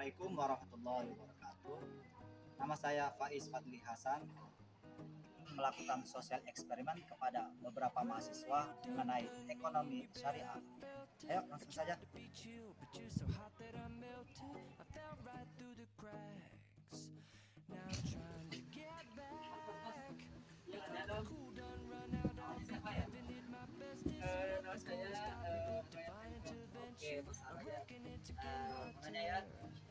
Assalamualaikum warahmatullahi wabarakatuh. Nama saya Faiz Fadli Hasan, melakukan sosial eksperimen kepada beberapa mahasiswa mengenai ekonomi syariah. Ayo langsung saja. Nama saya Oke, masalahnya makanya ya,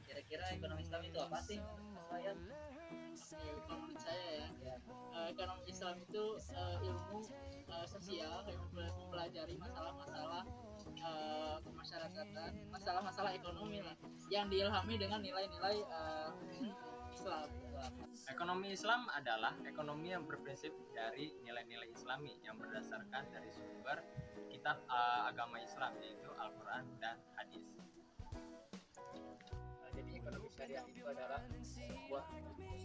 kira-kira ekonomi Islam itu apa sih Mas Ryan? Kalau menurut saya ya, ekonomi Islam itu ilmu sosial yang mempelajari masalah-masalah kemasyarakatan, masalah-masalah ekonomi lah, yang diilhami dengan nilai-nilai Islam. Ekonomi Islam adalah ekonomi yang berprinsip dari nilai-nilai Islami yang berdasarkan dari sumber kitab agama Islam, yaitu Al-Quran dan Hadis. Jadi ekonomi syariah itu adalah sebuah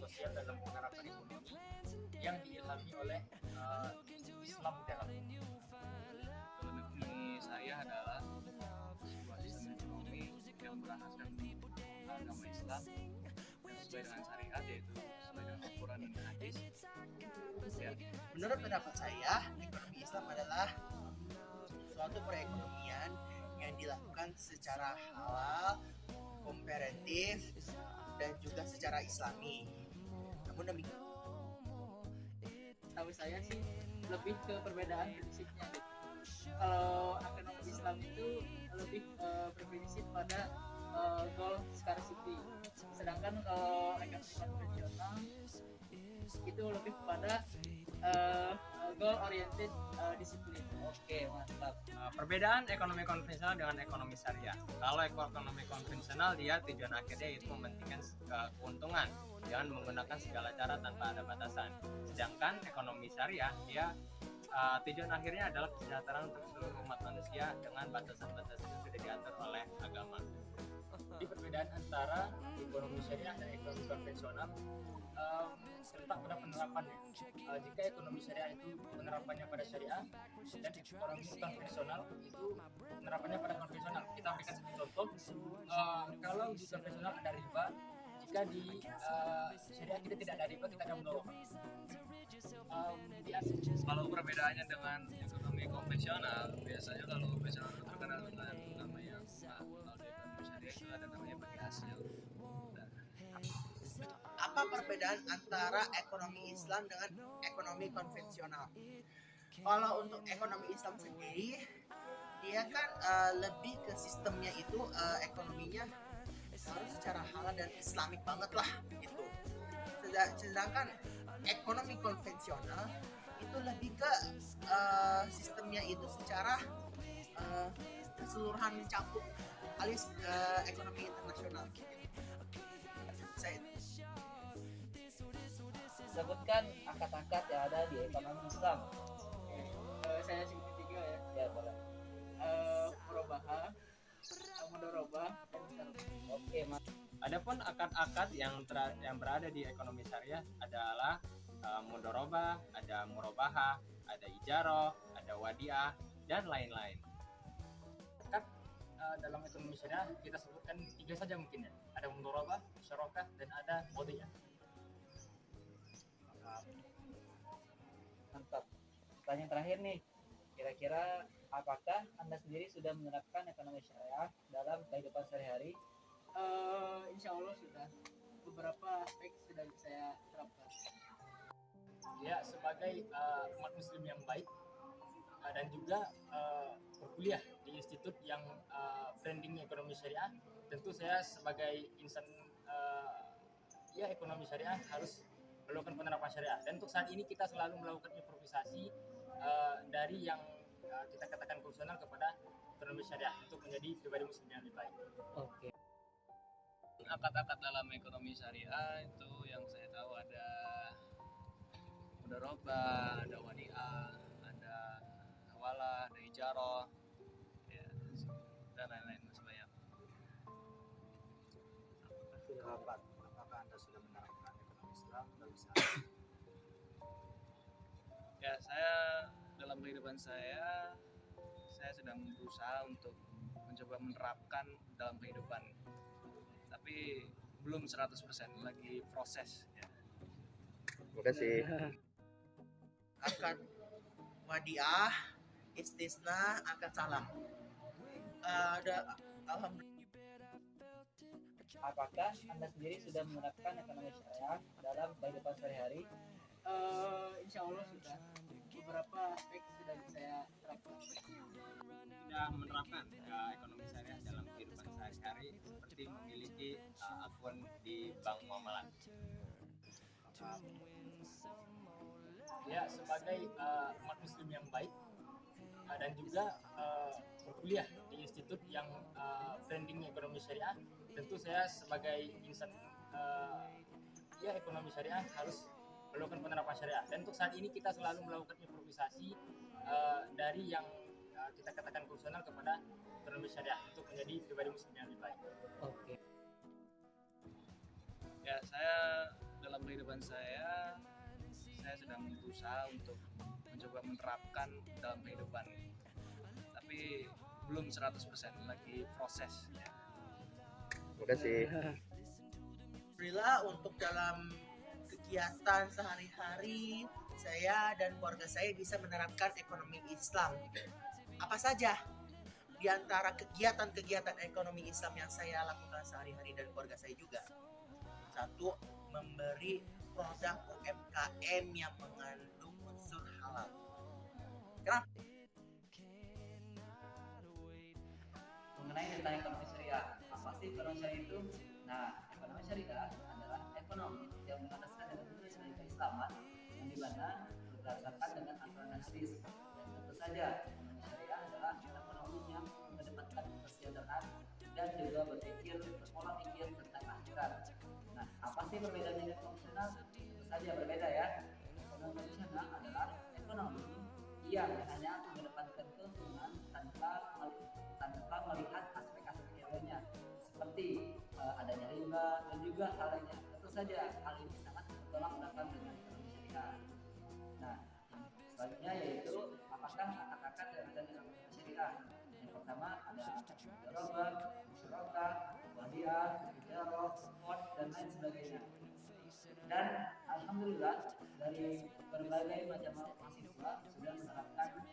sosial dalam penerapan ekonomi yang diilhami oleh Islam dalam. Ekonomi syariah adalah sebuah sistem ekonomi yang berasaskan agama Islam yang sesuai dengan syariat, yaitu sesuai dengan Al-Quran dan Hadis. Ya. Menurut pendapat saya, ekonomi Islam adalah suatu perekonomian yang dilakukan secara halal, komparatif, dan juga secara islami. Namun demikian, Tahu saya sih lebih ke perbedaan prinsipnya. Kalau ekonomi Islam itu lebih berprinsip pada goal scarcity, sedangkan kalau ekonomi konvensional itu lebih kepada goal oriented disiplin. Oke, mantap. Perbedaan ekonomi konvensional dengan ekonomi syariah. Kalau ekonomi konvensional, dia tujuan akhirnya itu mementingkan keuntungan dengan menggunakan segala cara tanpa ada batasan. Sedangkan ekonomi syariah, dia tujuan akhirnya adalah kesejahteraan untuk seluruh umat manusia dengan batasan-batasan yang sudah diatur oleh agama. Jadi perbedaan antara ekonomi syariah dan ekonomi konvensional terletak pada penerapannya. Jika ekonomi syariah itu penerapannya pada syariah dan ekonomi konvensional itu penerapannya pada konvensional. Kita berikan satu contoh. Kalau di konvensional ada riba, jika di syariah kita tidak ada riba, kita ada mudharabah. Kalau perbedaannya dengan ekonomi konvensional, biasanya kalau konvensional itu terkenal dengan namanya kalau di ekonomi syariah itu ada namanya bagi hasil. apa perbedaan antara ekonomi Islam dengan ekonomi konvensional? Kalau untuk ekonomi Islam sendiri, dia kan lebih ke sistemnya itu ekonominya harus secara halal dan Islamik banget lah gitu. Sedangkan ekonomi konvensional itu lebih ke sistemnya itu secara keseluruhan mencakup alias ekonomi internasional. Saya Sebutkan angkat-angkat yang ada di ekonomi Islam. Saya sebut tiga ya. Ya boleh. Murabahah, mudharabah, dan musyarakah. Oke, mas. Adapun akad-akad yang berada di ekonomi syariah adalah mudharabah, ada murabahah, ada ijarah, ada wadiah, dan lain-lain. Akad dalam ekonomi syariah kita sebutkan tiga saja mungkin ya. Ada mudharabah, musyarakah, dan ada wadiah. Mantap. Pertanyaan terakhir nih, kira-kira apakah Anda sendiri sudah menerapkan ekonomi syariah dalam kehidupan sehari-hari? Insya Allah sudah. Beberapa aspek sudah saya terapkan. Ya, sebagai umat muslim yang baik dan juga berkuliah di institut yang branding ekonomi syariah, tentu saya sebagai insan ekonomi syariah harus melakukan penerapan syariah. Dan untuk saat ini kita selalu melakukan improvisasi dari yang kita katakan konvensional kepada ekonomi syariah untuk menjadi pribadi muslim yang lebih baik. Oke. Akad-akad dalam ekonomi syariah itu yang saya tahu ada mudharabah, ada wadiah, ada hawalah, ada ijarah, ya, dan lain-lain masih banyak. Sahabat, apakah Anda sudah menerapkan ekonomi Islam dalam Ya, saya dalam kehidupan saya sedang berusaha untuk mencoba menerapkan dalam kehidupan. Tapi tapi belum 100%, lagi proses ya. Terima kasih. Akad wadiah, istisna, akad salam. Alhamdulillah. Apakah Anda sendiri sudah menerapkan ekonomi syariah dalam kehidupan sehari-hari? Insya Allah sudah. Beberapa aspek sudah saya terapkan. Sudah menerapkan ekonomi syariah dalam kehidupan sehari-hari seperti memiliki akun di bank muamalat. Ya, sebagai umat muslim yang baik dan juga berkuliah di institut yang branding ekonomi syariah, tentu saya sebagai insan ekonomi syariah harus melakukan penerapan syariah. Dan untuk saat ini kita selalu melakukan improvisasi dari yang kita katakan profesional kepada ekonomi syariah untuk menjadi pribadi muslim yang lebih baik. Oke. Ya, saya dalam kehidupan saya sedang berusaha untuk mencoba menerapkan dalam kehidupan, tapi belum 100%, lagi proses ya. Terima kasih. Alhamdulillah untuk dalam kegiatan sehari-hari saya dan keluarga saya bisa menerapkan ekonomi Islam. Apa saja di antara kegiatan-kegiatan ekonomi Islam yang saya lakukan sehari-hari dan keluarga saya juga? Satu, memberi produk UMKM yang mengandung unsur halal. Kenapa? Mengenai tentang ekonomi syariah, apa sih ekonomi syariah itu? Nah, ekonomi syariah adalah ekonomi yang berlandaskan dengan nilai keislaman yang dimana berdasarkan dengan aturan dan hadis. Dan tentu saja ekonomi syariah adalah ekonomi yang mengedepankan kesejahteraan dan juga berpikir berpola pikir tentang akhirat. Nah, apa sih perbedaannya dengan konvensional? Tentu saja berbeda ya. Ekonomi konvensional adalah ekonomi yang hanya mengedepankan keuntungan tanpa melihat aspek-aspek yang lainnya, seperti adanya riba dan juga hal lainnya. Tentu saja hal ini sangat bertolak belakang dengan ekonomi syariah. Nah, selanjutnya yaitu apakah akad-akad yang ada dalam ekonomi syariah? Yang pertama ada akad mudharabah, musyarakah, wadiah, ijarah, qard dan lain sebagainya. Dan alhamdulillah dari berbagai macam mahasiswa sudah menerapkan